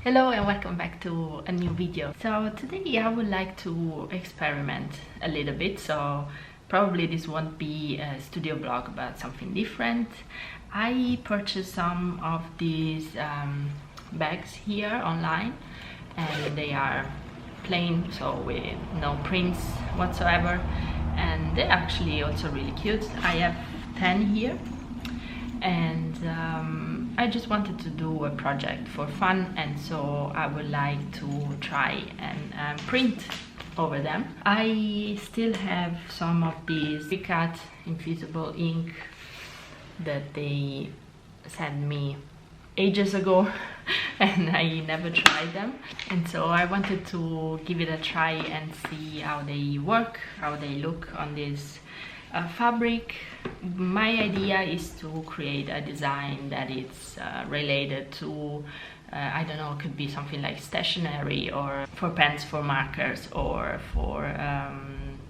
Hello and welcome back to a new video. So today I would like to experiment a little bit, so probably this won't be a studio vlog but something different. I purchased some of these bags here online and they are plain, so with no prints whatsoever, and they're actually also really cute. I have 10 here and I just wanted to do a project for fun, and so I would like to try and print over them. I still have some of these pre-cut Infusible ink that they sent me ages ago and I never tried them, and so I wanted to give it a try and see how they work, how they look on this fabric. My idea is to create a design that is related to I don't know, it could be something like stationery, or for pens, for markers, or for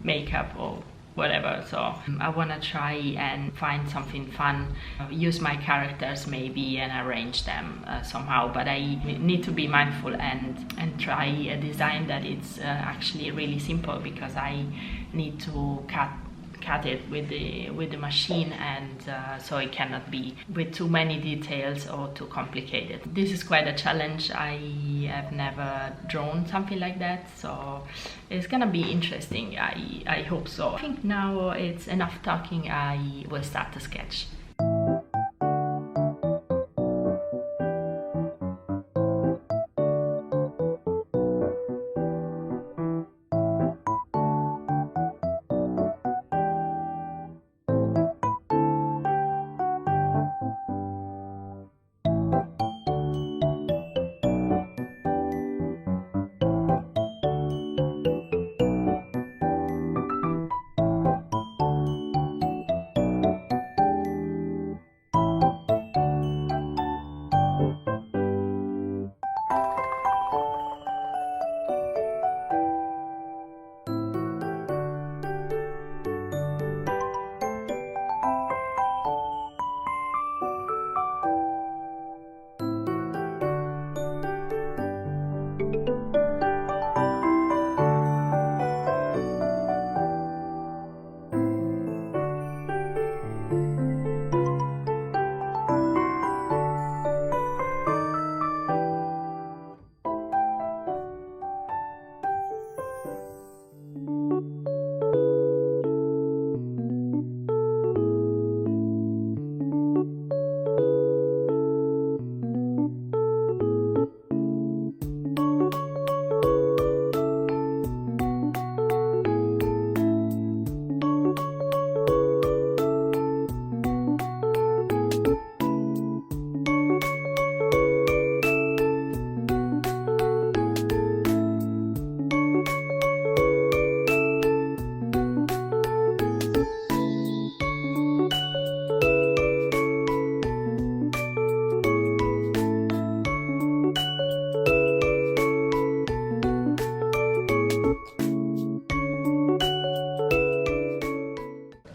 makeup or whatever. So I want to try and find something fun, use my characters maybe and arrange them somehow, but I need to be mindful and try a design that it's actually really simple, because I need to cut it with the machine, and so it cannot be with too many details or too complicated. This is quite a challenge. I have never drawn something like that, so it's gonna be interesting. I hope so. I think now it's enough talking. I will start the sketch.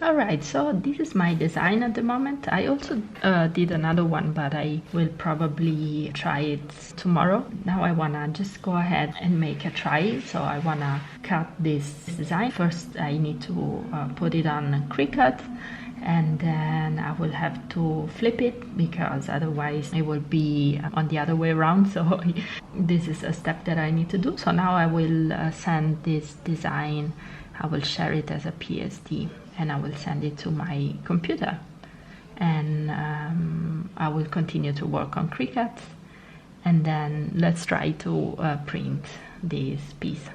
Alright, so this is my design at the moment. I also did another one, but I will probably try it tomorrow. Now I wanna just go ahead and make a try. So I wanna cut this design. First I need to put it on Cricut, and then I will have to flip it, because otherwise it will be on the other way around. So this is a step that I need to do. So now I will send this design, I will share it as a PSD, and I will send it to my computer, and I will continue to work on Cricut, and then let's try to print this piece.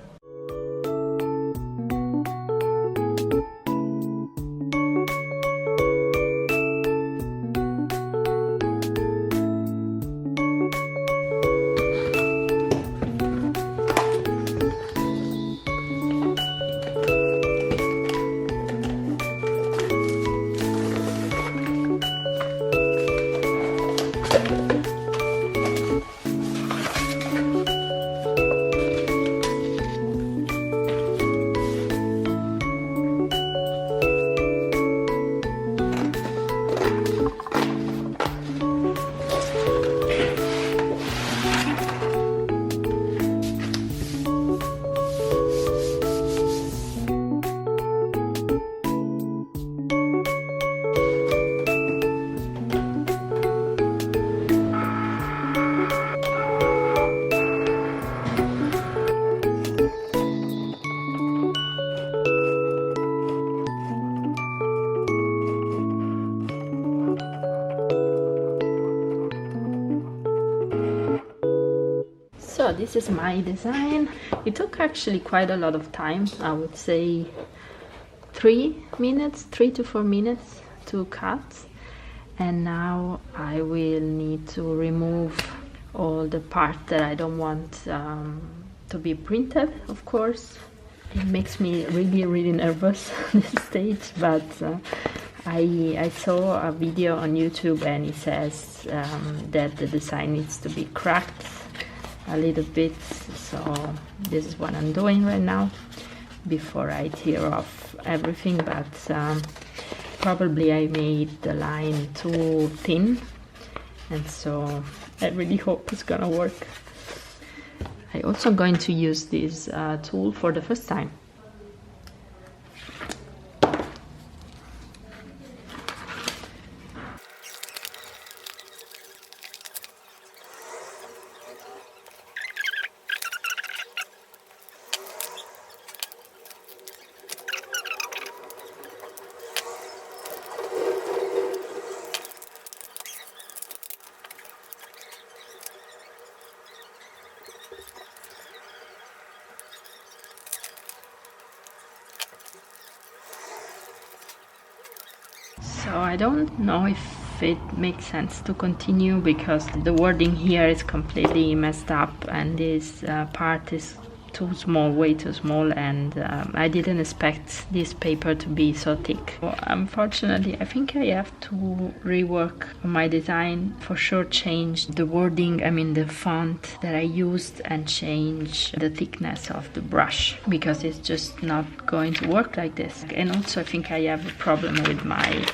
So this is my design. It took actually quite a lot of time. I would say 3 to 4 minutes to cut. And now I will need to remove all the parts that I don't want to be printed, of course. It makes me really nervous this stage, but I saw a video on YouTube and it says that the design needs to be cracked a little bit, so this is what I'm doing right now before I tear off everything. But probably I made the line too thin, and so I really hope it's gonna work. I'm also going to use this tool for the first time. So I don't know if it makes sense to continue because the wording here is completely messed up and this part is too small, way too small, and I didn't expect this paper to be so thick. Well, unfortunately, I think I have to rework on my design, for sure change the wording, I mean the font that I used, and change the thickness of the brush because it's just not going to work like this. And also I think I have a problem with my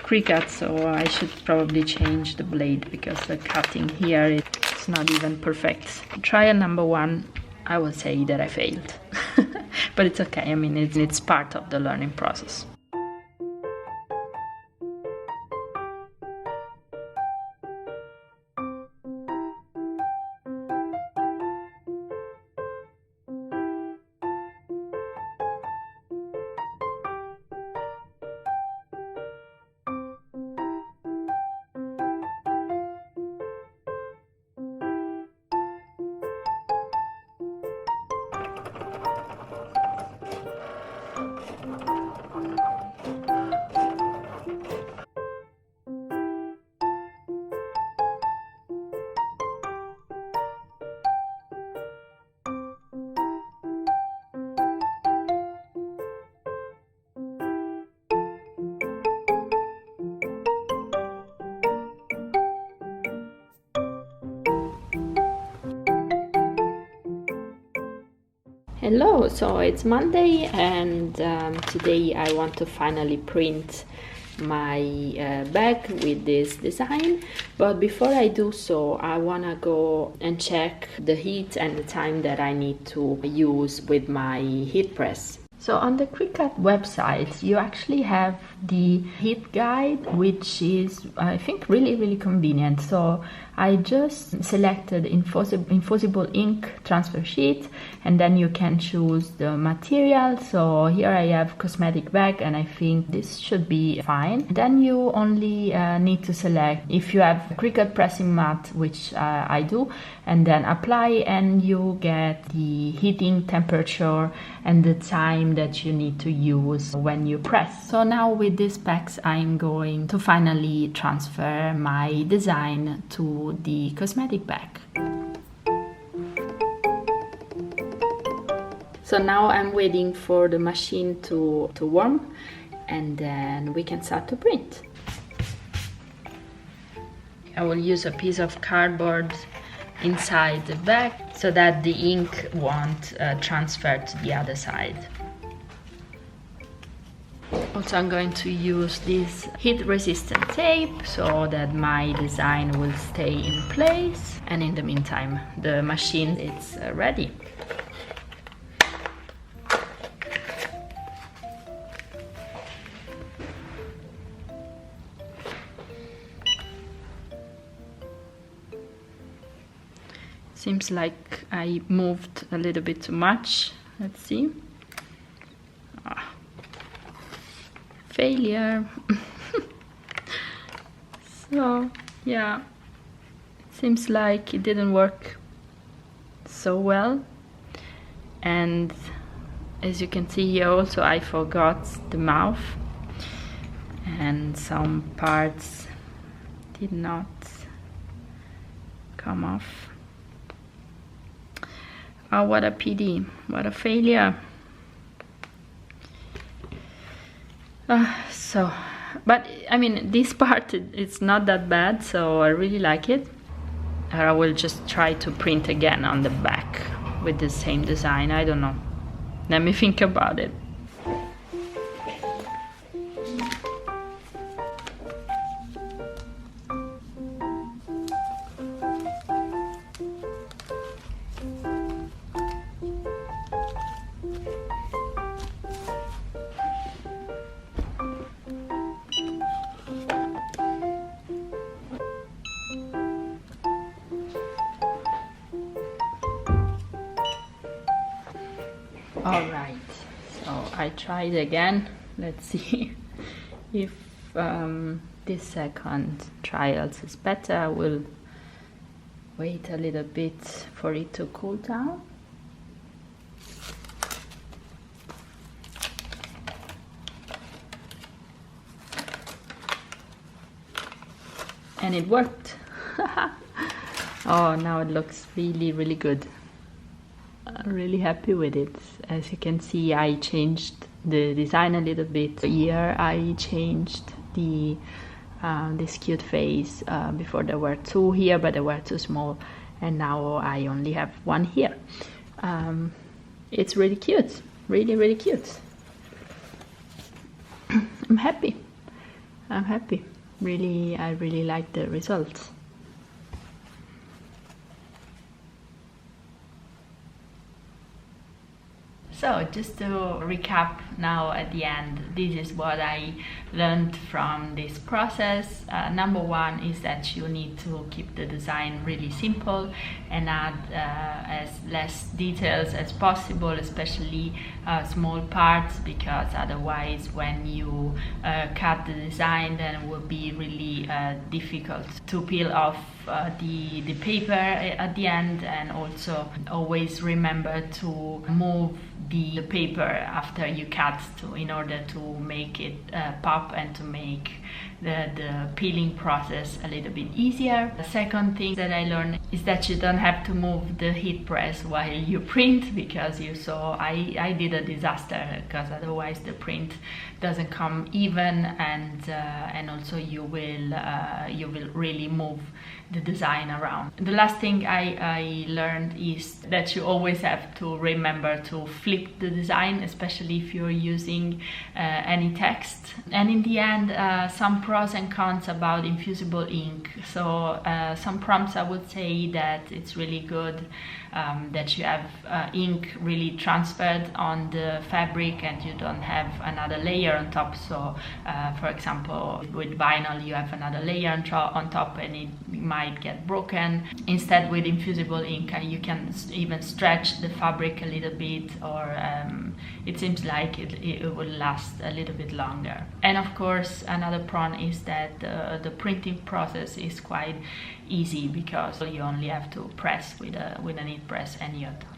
Cricut, so I should probably change the blade because the cutting here it's not even perfect. Trial number 1, I would say that I failed. But it's okay, I mean it's part of the learning process. Hello, so it's Monday and today I want to finally print my bag with this design, but before I do so I want to go and check the heat and the time that I need to use with my heat press. So on the Cricut website you actually have the heat guide, which is I think really convenient. So I just selected Infusible Ink transfer sheet, and then you can choose the material. So here I have cosmetic bag and I think this should be fine. Then you only need to select if you have Cricut pressing mat, which I do, and then apply, and you get the heating temperature and the time that you need to use when you press. So now with these packs I'm going to finally transfer my design to the cosmetic bag. So now I'm waiting for the machine to warm, and then we can start to print. I will use a piece of cardboard inside the bag so that the ink won't transfer to the other side. Also, I'm going to use this heat-resistant tape so that my design will stay in place. And in the meantime, the machine is ready. Seems like I moved a little bit too much. Let's see. Failure. So yeah, it seems like it didn't work so well. And as you can see here also, I forgot the mouth, and some parts did not come off. Oh, what a pity, what a failure. But I mean, this part, it's not that bad, so I really like it. I will just try to print again on the back with the same design. I don't know. Let me think about it. Alright, so I tried again. Let's see if this second trials is better. I will wait a little bit for it to cool down. And it worked. Oh, now it looks really, really good. I'm really happy with it. As you can see, I changed the design a little bit. Here I changed the this cute face. Before there were two here, but they were too small, and now I only have one here. It's really cute, really, really cute. I'm happy. I'm happy. Really, I really like the results. So just to recap now at the end, this is what I learned from this process. Number one is that you need to keep the design really simple and add as less details as possible, especially small parts, because otherwise when you cut the design, then it will be really difficult to peel off the paper at the end. And also always remember to move the paper after you cut in order to make it pop and to make the peeling process a little bit easier. The second thing that I learned is that you don't have to move the heat press while you print, because you saw I did a disaster, because otherwise the print doesn't come even, and also you will really move the design around. The last thing I learned is that you always have to remember to flip the design, especially if you're using any text. And in the end, some pros and cons about Infusible Ink. So some prompts, I would say that it's really good that you have ink really transferred on the fabric and you don't have another layer on top. So for example, with vinyl you have another layer on top and it might get broken. Instead, with Infusible Ink you can even stretch the fabric a little bit, or it seems like it will last a little bit longer. And of course, another pro is that the printing process is quite easy, because you only have to press with a neat press and you're done.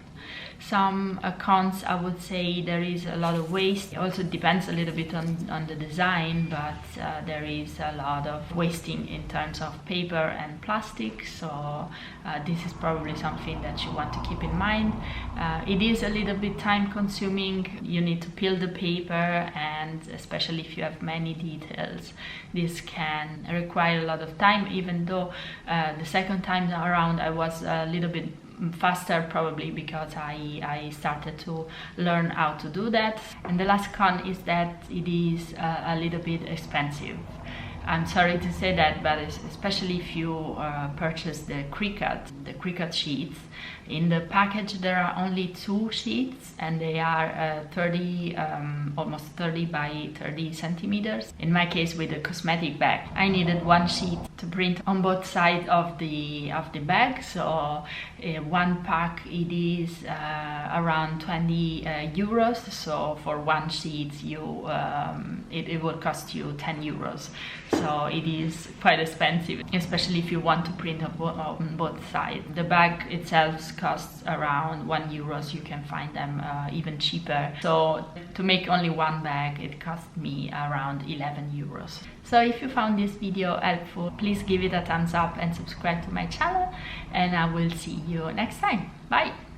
Some cons, I would say there is a lot of waste. It also depends a little bit on the design, but there is a lot of wasting in terms of paper and plastic, so this is probably something that you want to keep in mind. It is a little bit time consuming. You need to peel the paper, and especially if you have many details, this can require a lot of time, even though the second time around I was a little bit faster, probably because I started to learn how to do that. And the last con is that it is a little bit expensive. I'm sorry to say that, but especially if you purchase the Cricut sheets. In the package there are only 2 sheets, and they are almost 30 by 30 centimeters. In my case, with the cosmetic bag, I needed 1 sheet to print on both sides of the bag. So one pack it is around 20 euros. So for one sheet it will cost you 10 euros. So it is quite expensive, especially if you want to print on both sides. The bag itself costs around 1 euro. You can find them even cheaper. So to make only one bag, it cost me around 11 euros. So if you found this video helpful, please give it a thumbs up and subscribe to my channel, and I will see you next time. Bye!